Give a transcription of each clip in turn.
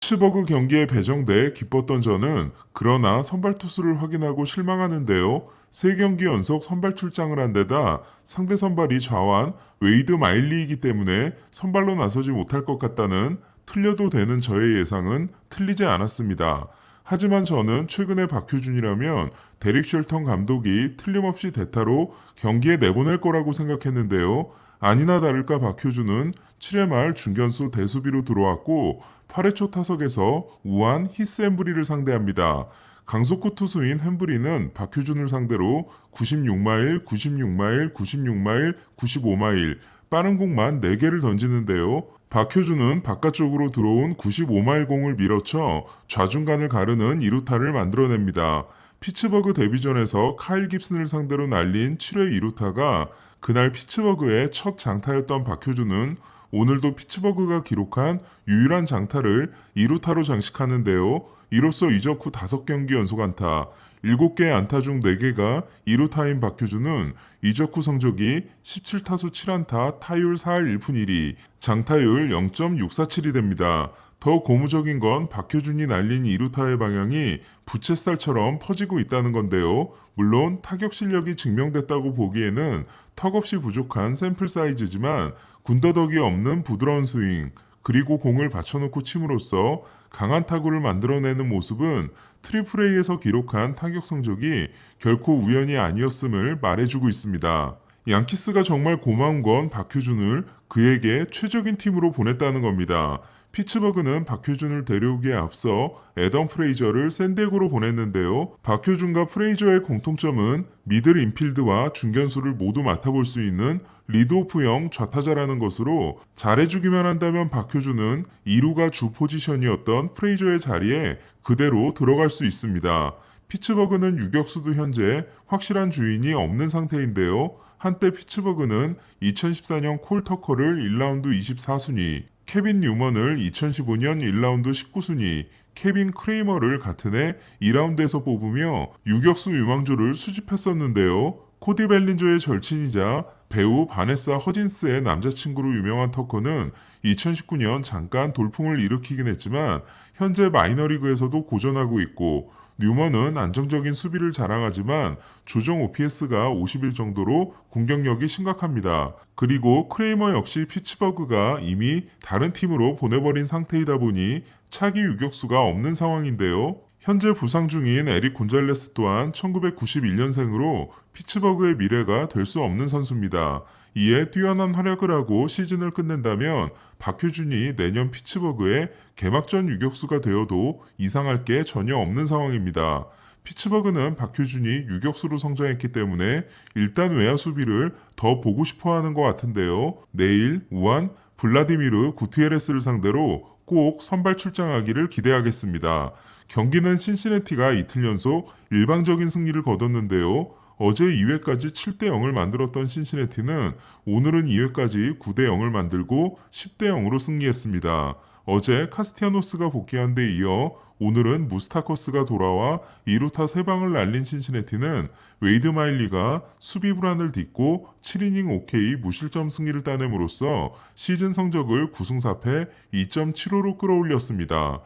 피츠버그 경기에 배정돼 기뻤던 저는 그러나 선발 투수를 확인하고 실망하는데요. 3경기 연속 선발 출장을 한 데다 상대 선발이 좌완 웨이드 마일리이기 때문에 선발로 나서지 못할 것 같다는 틀려도 되는 저의 예상은 틀리지 않았습니다. 하지만 저는 최근에 박효준이라면 데릭 쉘턴 감독이 틀림없이 대타로 경기에 내보낼 거라고 생각했는데요. 아니나 다를까 박효준은 7회 말 중견수 대수비로 들어왔고 8회 초 타석에서 우한 히스 햄브리를 상대합니다. 강속구 투수인 햄브리는 박효준을 상대로 96마일, 96마일, 96마일, 95마일 빠른 공만 4개를 던지는데요. 박효준은 바깥쪽으로 들어온 95마일 공을 밀어쳐 좌중간을 가르는 2루타를 만들어냅니다. 피츠버그 데뷔전에서 카일 깁슨을 상대로 날린 7회 2루타가 그날 피츠버그의 첫 장타였던 박효준은 오늘도 피츠버그가 기록한 유일한 장타를 2루타로 장식하는데요. 이로써 이적 후 5경기 연속 안타, 7개의 안타 중 4개가 2루타인 박효준은 이적 후 성적이 17타수 7안타, 타율 4할 1푼 1리, 장타율 0.647이 됩니다. 더 고무적인 건 박효준이 날린 2루타의 방향이 부채살처럼 퍼지고 있다는 건데요. 물론 타격 실력이 증명됐다고 보기에는 턱없이 부족한 샘플 사이즈지만 군더더기 없는 부드러운 스윙, 그리고 공을 받쳐놓고 침으로써 강한 타구를 만들어내는 모습은 트리플 A에서 기록한 타격 성적이 결코 우연이 아니었음을 말해주고 있습니다. 양키스가 정말 고마운 건 박효준을 그에게 최적인 팀으로 보냈다는 겁니다. 피츠버그는 박효준을 데려오기에 앞서 애덤 프레이저를 샌디에고로 보냈는데요. 박효준과 프레이저의 공통점은 미들 인필드와 중견수를 모두 맡아볼 수 있는 리드오프형 좌타자라는 것으로 잘해주기만 한다면 박효준은 2루가 주 포지션이었던 프레이저의 자리에 그대로 들어갈 수 있습니다. 피츠버그는 유격수도 현재 확실한 주인이 없는 상태인데요. 한때 피츠버그는 2014년 콜 터커를 1라운드 24순위, 케빈 뉴먼을 2015년 1라운드 19순위, 케빈 크레이머를 같은 해 2라운드에서 뽑으며 유격수 유망주를 수집했었는데요. 코디 벨린저의 절친이자 배우 바네사 허진스의 남자친구로 유명한 터커는 2019년 잠깐 돌풍을 일으키긴 했지만 현재 마이너리그에서도 고전하고 있고, 뉴먼은 안정적인 수비를 자랑하지만 조정 OPS가 50일 정도로 공격력이 심각합니다. 그리고 크레이머 역시 피츠버그가 이미 다른 팀으로 보내버린 상태이다 보니 차기 유격수가 없는 상황인데요. 현재 부상 중인 에릭 곤잘레스 또한 1991년생으로 피츠버그의 미래가 될 수 없는 선수입니다. 이에 뛰어난 활약을 하고 시즌을 끝낸다면 박효준이 내년 피츠버그의 개막전 유격수가 되어도 이상할 게 전혀 없는 상황입니다. 피츠버그는 박효준이 유격수로 성장했기 때문에 일단 외야 수비를 더 보고 싶어 하는 것 같은데요. 내일 우한 블라디미르 구티에레스를 상대로 꼭 선발 출장하기를 기대하겠습니다. 경기는 신시내티가 이틀 연속 일방적인 승리를 거뒀는데요. 어제 2회까지 7대 0을 만들었던 신시내티는 오늘은 2회까지 9대 0을 만들고 10대 0으로 승리했습니다. 어제 카스티아노스가 복귀한 데 이어 오늘은 무스타커스가 돌아와 2루타 3방을 날린 신시내티는 웨이드 마일리가 수비 불안을 딛고 7이닝 OK 무실점 승리를 따냄으로써 시즌 성적을 9승 4패 2.75로 끌어올렸습니다.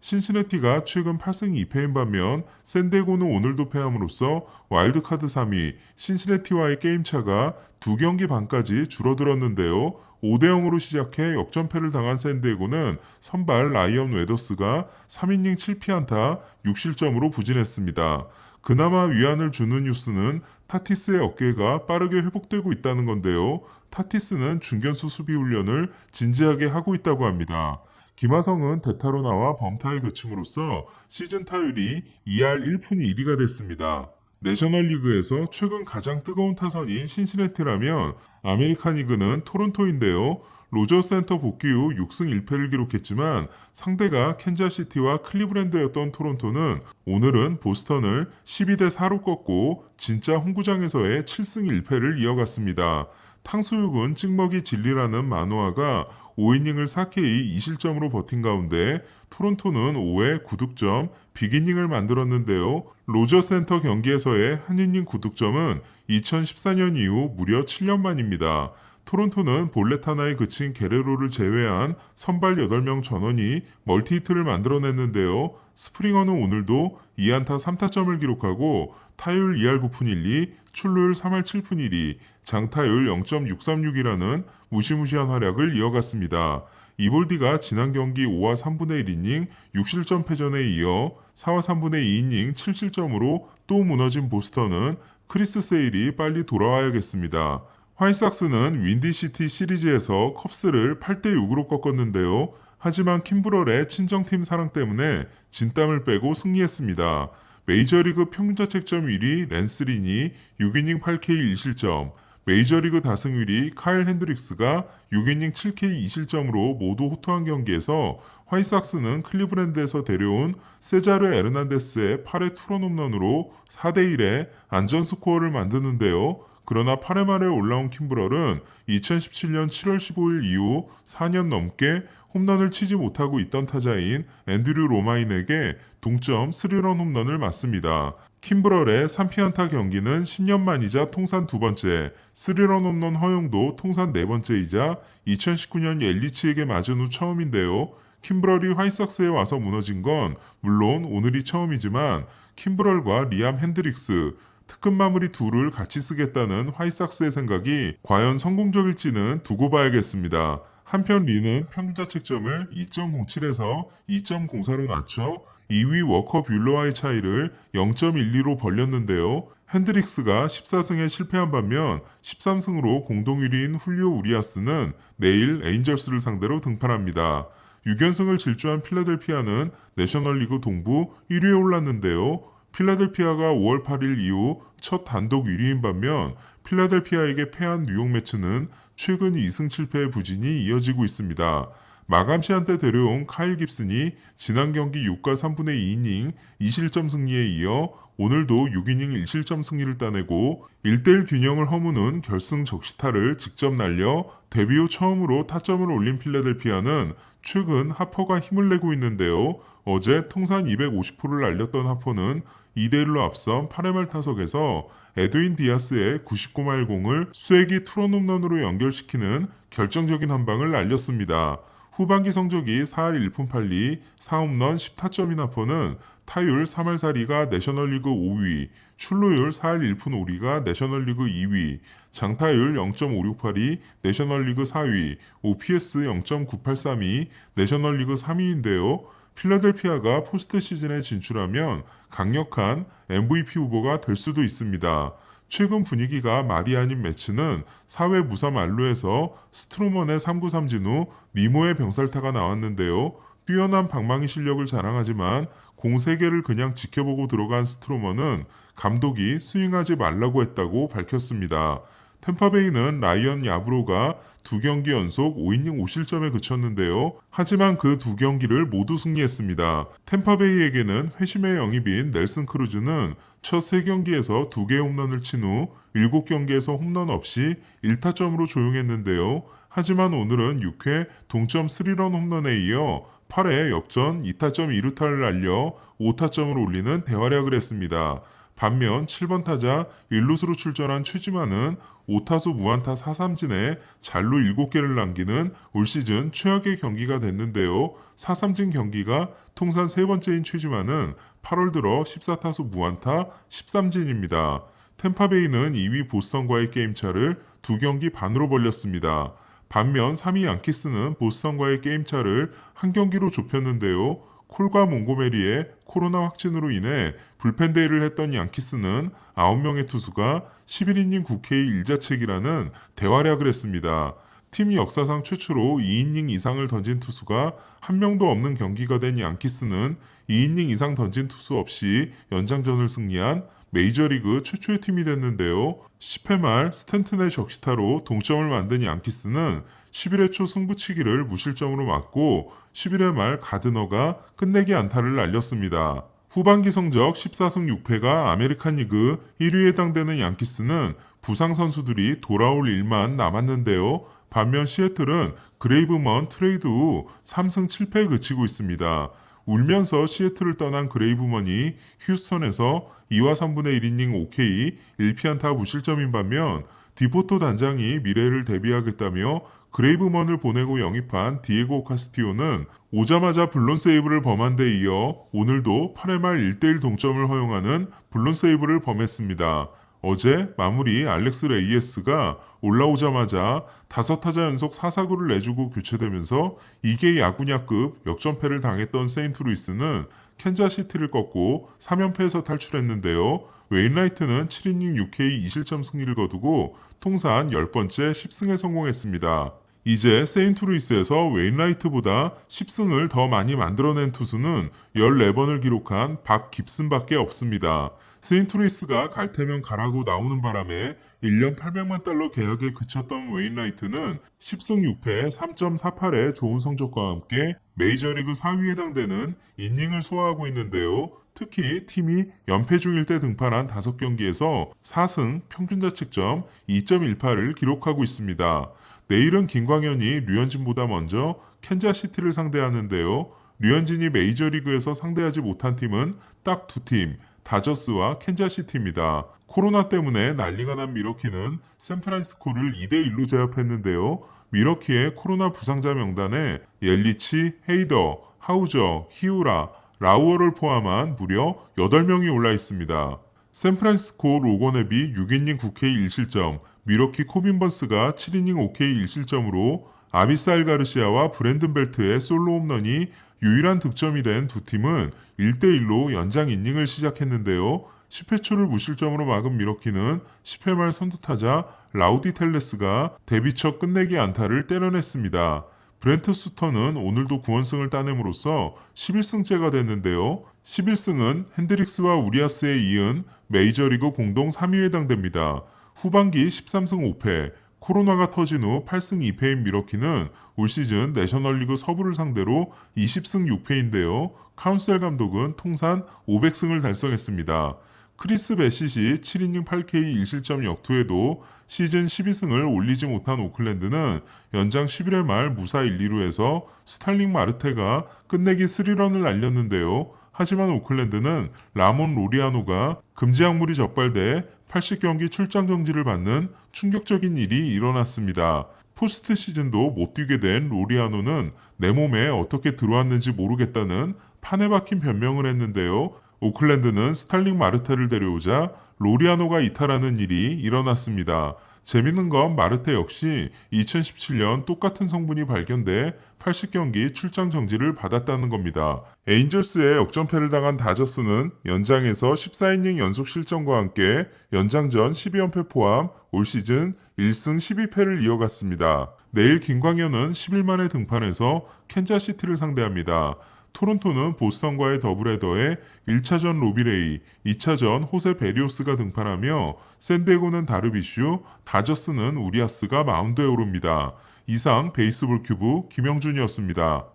신시내티가 최근 8승 2패인 반면 샌디에고는 오늘도 패함으로써 와일드카드 3위 신시내티와의 게임차가 2경기 반까지 줄어들었는데요. 5대 0으로 시작해 역전패를 당한 샌디에고는 선발 라이언 웨더스가 3이닝 7피안타 6실점으로 부진했습니다. 그나마 위안을 주는 뉴스는 타티스의 어깨가 빠르게 회복되고 있다는 건데요. 타티스는 중견수 수비 훈련을 진지하게 하고 있다고 합니다. 김하성은 대타로 나와 범타에 그침으로써 시즌 타율이 2할 1푼 1리가 됐습니다. 내셔널리그에서 최근 가장 뜨거운 타선인 신시내티라면 아메리칸 리그는 토론토인데요. 로저 센터 복귀 후 6승 1패를 기록했지만 상대가 캔자시티와 클리브랜드였던 토론토는 오늘은 보스턴을 12대 4로 꺾고 진짜 홈구장에서의 7승 1패를 이어갔습니다. 탕수육은 찍먹이 진리라는 만호아가 5이닝을 4K 2실점으로 버틴 가운데 토론토는 5회 9득점 빅이닝을 만들었는데요. 로저 센터 경기에서의 한 이닝 9득점은 2014년 이후 무려 7년 만입니다. 토론토는 볼넷 하나에 그친 게레로를 제외한 선발 8명 전원이 멀티히트를 만들어냈는데요. 스프링어는 오늘도 2안타 3타점을 기록하고 타율 2할 9푼 1리, 출루율 3할 7푼 1리, 장타율 0.636이라는 무시무시한 활약을 이어갔습니다. 이볼디가 지난 경기 5와 3분의 1이닝 6실점 패전에 이어 4와 3분의 2이닝 7실점으로 또 무너진 보스턴은 크리스 세일이 빨리 돌아와야겠습니다. 화이삭스는 윈디시티 시리즈에서 컵스를 8대6으로 꺾었는데요. 하지만 킴브럴의 친정팀 사랑 때문에 진땀을 빼고 승리했습니다. 메이저리그 평균자책점 1위 랜스 린이 6이닝 8K 1실점, 메이저리그 다승 1위 카일 핸드릭스가 6이닝 7K 2실점으로 모두 호투한 경기에서 화이삭스는 클리브랜드에서 데려온 세자르 에르난데스의 8회 투런 홈런으로 4대1의 안전 스코어를 만드는데요. 그러나 8회 말에 올라온 킴브럴은 2017년 7월 15일 이후 4년 넘게 홈런을 치지 못하고 있던 타자인 앤드류 로마인에게 동점 3런 홈런을 맞습니다. 킴브럴의 3피안타 경기는 10년 만이자 통산 두 번째, 3런 홈런 허용도 통산 네 번째이자 2019년 옐리치에게 맞은 후 처음인데요. 킴브럴이 화이삭스에 와서 무너진 건 물론 오늘이 처음이지만 킴브럴과 리암 핸드릭스, 특급 마무리 둘을 같이 쓰겠다는 화이삭스의 생각이 과연 성공적일지는 두고 봐야겠습니다. 한편 리는 평균자책점을 2.07에서 2.04로 낮춰 2위 워커 뷰러와의 차이를 0.12로 벌렸는데요. 핸드릭스가 14승에 실패한 반면 13승으로 공동 1위인 훌리오 우리아스는 내일 에인절스를 상대로 등판합니다. 6연승을 질주한 필라델피아는 내셔널리그 동부 1위에 올랐는데요. 필라델피아가 5월 8일 이후 첫 단독 1위인 반면 필라델피아에게 패한 뉴욕 매츠는 최근 2승 7패의 부진이 이어지고 있습니다. 마감 시한 때 데려온 카일 깁슨이 지난 경기 6과 3분의 2이닝 2실점 승리에 이어 오늘도 6이닝 1실점 승리를 따내고 1대1 균형을 허무는 결승 적시타를 직접 날려 데뷔 후 처음으로 타점을 올린 필라델피아는 최근 하퍼가 힘을 내고 있는데요. 어제 통산 250호를 날렸던 하퍼는 2대1로 앞선 8회 말 타석에서 에드윈 디아스의 99마일 공을 쐐기 투런 홈런으로 연결시키는 결정적인 한 방을 날렸습니다. 후반기 성적이 4할 1푼 8리 4홈런 10타점인 하퍼는 타율 3할 4리가 내셔널리그 5위, 출루율 4할 1푼 5리가 내셔널리그 2위, 장타율 0.568이 내셔널리그 4위, OPS 0.983이 내셔널리그 3위인데요. 필라델피아가 포스트 시즌에 진출하면 강력한 MVP 후보가 될 수도 있습니다. 최근 분위기가 말이 아닌 매치는 4회 무사 만루에서 스트로먼의 3구 삼진 후 니모의 병살타가 나왔는데요. 뛰어난 방망이 실력을 자랑하지만 공 3개를 그냥 지켜보고 들어간 스트로먼은 감독이 스윙하지 말라고 했다고 밝혔습니다. 템파베이는 라이언 야브로가 2경기 연속 5이닝 5실점에 그쳤는데요. 하지만 그 2경기를 모두 승리했습니다. 템파베이에게는 회심의 영입인 넬슨 크루즈는 첫 3경기에서 2개의 홈런을 친 후 7경기에서 홈런 없이 1타점으로 조용했는데요. 하지만 오늘은 6회 동점 3런 홈런에 이어 8회 역전 2타점 2루타를 날려 5타점을 올리는 대활약을 했습니다. 반면 7번 타자 1루수로 출전한 최지만은 5타수 무안타 4삼진에 잘루 7개를 남기는 올 시즌 최악의 경기가 됐는데요. 4삼진 경기가 통산 세 번째인 최지만은 8월 들어 14타수 무안타 13진입니다. 템파베이는 2위 보스턴과의 게임차를 2경기 반으로 벌렸습니다. 반면 3위 양키스는 보스턴과의 게임차를 한 경기로 좁혔는데요. 콜과 몽고메리의 코로나 확진으로 인해 불펜 데이를 했던 양키스는 9명의 투수가 11이닝 9K 1자책이라는 대활약을 했습니다. 팀 역사상 최초로 2이닝 이상을 던진 투수가 한 명도 없는 경기가 된 양키스는 2이닝 이상 던진 투수 없이 연장전을 승리한 메이저리그 최초의 팀이 됐는데요. 10회 말 스탠튼의 적시타로 동점을 만든 양키스는 11회 초 승부치기를 무실점으로 막고 11회 말 가드너가 끝내기 안타를 날렸습니다. 후반기 성적 14승 6패가 아메리칸 리그 1위에 해당되는 양키스는 부상 선수들이 돌아올 일만 남았는데요. 반면 시애틀은 그레이브먼 트레이드 후 3승 7패에 그치고 있습니다. 울면서 시애틀을 떠난 그레이브먼이 휴스턴에서 2와 3분의 1이닝 5K 1피안타 무실점인 반면 디포토 단장이 미래를 대비하겠다며 그레이브먼을 보내고 영입한 디에고 카스티오는 오자마자 블론 세이브를 범한 데 이어 오늘도 8회 말 1대1 동점을 허용하는 블론 세이브를 범했습니다. 어제 마무리 알렉스 레이에스가 올라오자마자 5타자 연속 4사구를 내주고 교체되면서 이게 야구냐급 역전패를 당했던 세인트루이스는 캔자시티를 꺾고 3연패에서 탈출했는데요. 웨인라이트는 7이닝 6K 2실점 승리를 거두고 통산 10번째 10승에 성공했습니다. 이제 세인트루이스에서 웨인라이트보다 10승을 더 많이 만들어낸 투수는 14번을 기록한 박 깁슨밖에 없습니다. 세인트루이스가 갈 테면 가라고 나오는 바람에 1년 800만 달러 계약에 그쳤던 웨인라이트는 10승 6패 3.48의 좋은 성적과 함께 메이저리그 4위에 해당되는 이닝을 소화하고 있는데요. 특히 팀이 연패 중일 때 등판한 5경기에서 4승 평균 자책점 2.18을 기록하고 있습니다. 내일은 김광현이 류현진보다 먼저 캔자시티를 상대하는데요. 류현진이 메이저리그에서 상대하지 못한 팀은 딱 2팀, 다저스와 캔자시티입니다. 코로나 때문에 난리가 난 미러키는 샌프란시스코를 2대1로 제압했는데요. 미러키의 코로나 부상자 명단에 옐리치, 헤이더, 하우저, 히우라, 라우어를 포함한 무려 8명이 올라 있습니다. 샌프란시스코 로건앱이 6이닝 9K 1실점, 미러키 코빈 번스가 7이닝 5K 1실점으로 아비사일 가르시아와 브랜든 벨트의 솔로 홈런이 유일한 득점이 된 두 팀은 1대1로 연장 이닝을 시작했는데요. 10회 초를 무실점으로 막은 미러키는 10회 말 선두타자 라우디 텔레스가 데뷔 첫 끝내기 안타를 때려냈습니다. 브렌트 수터는 오늘도 9원승을 따냄으로써 11승째가 됐는데요. 11승은 핸드릭스와 우리아스에 이은 메이저리그 공동 3위에 해당됩니다. 후반기 13승 5패, 코로나가 터진 후 8승 2패인 미러키는 올 시즌 내셔널리그 서부를 상대로 20승 6패인데요. 카운셀 감독은 통산 500승을 달성했습니다. 크리스 베시시 7이닝 8K 1실점 역투에도 시즌 12승을 올리지 못한 오클랜드는 연장 11회 말 무사 1, 2루에서 스탈링 마르테가 끝내기 3런을 날렸는데요. 하지만 오클랜드는 라몬 로리아노가 금지 약물이 적발돼 80경기 출장 정지를 받는 충격적인 일이 일어났습니다. 포스트 시즌도 못 뛰게 된 로리아노는 내 몸에 어떻게 들어왔는지 모르겠다는 판에 박힌 변명을 했는데요. 오클랜드는 스탈링 마르테를 데려오자 로리아노가 이탈하는 일이 일어났습니다. 재밌는 건 마르테 역시 2017년 똑같은 성분이 발견돼 80경기 출장 정지를 받았다는 겁니다. 에인절스의 역전패를 당한 다저스는 연장에서 14이닝 연속 실점과 함께 연장전 12연패 포함 올 시즌 1승 12패를 이어갔습니다. 내일 김광현은 10일 만에 등판해서 캔자시티를 상대합니다. 토론토는 보스턴과의 더블헤더에 1차전 로비레이, 2차전 호세 베리오스가 등판하며 샌디에고는 다르비슈, 다저스는 우리아스가 마운드에 오릅니다. 이상 베이스볼 큐브 김영준이었습니다.